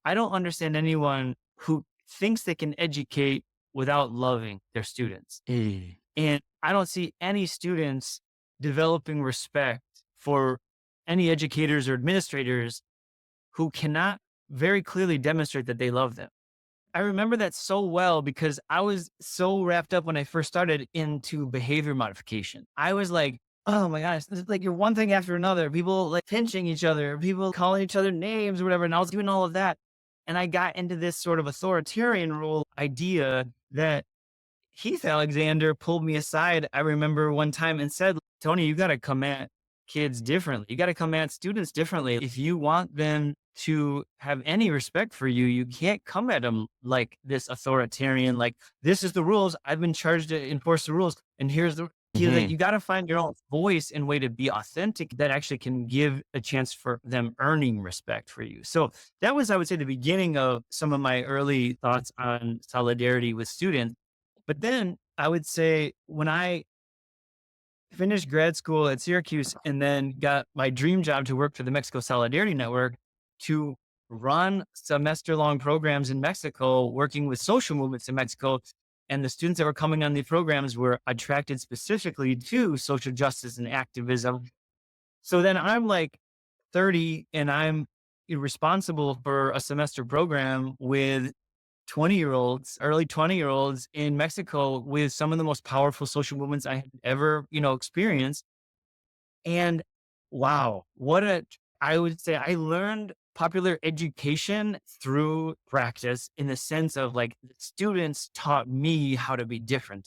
I don't understand anyone who thinks they can educate without loving their students. Eh, And I don't see any students developing respect for any educators or administrators who cannot very clearly demonstrate that they love them. I remember that so well because I was so wrapped up when I first started into behavior modification. I was like, oh my gosh, this is like you're one thing after another. People like pinching each other, people calling each other names or whatever. And I was doing all of that. And I got into this sort of authoritarian role idea that Keith Alexander pulled me aside. I remember one time and said, Tony, you got to come at kids differently. You got to come at students differently. If you want them to have any respect for you, you can't come at them like this authoritarian, like, this is the rules. I've been charged to enforce the rules. And here's the, like, mhm. you got to find your own voice and way to be authentic that actually can give a chance for them earning respect for you. So that was, I would say, the beginning of some of my early thoughts on solidarity with students. But then I would say when I finished grad school at Syracuse and then got my dream job to work for the Mexico Solidarity Network to run semester long programs in Mexico, working with social movements in Mexico. And the students that were coming on the programs were attracted specifically to social justice and activism. So then I'm like 30 and I'm responsible for a semester program with 20-year-olds, early 20-year-olds in Mexico with some of the most powerful social movements I had ever, experienced. And wow, I would say I learned popular education through practice in the sense of like the students taught me how to be different.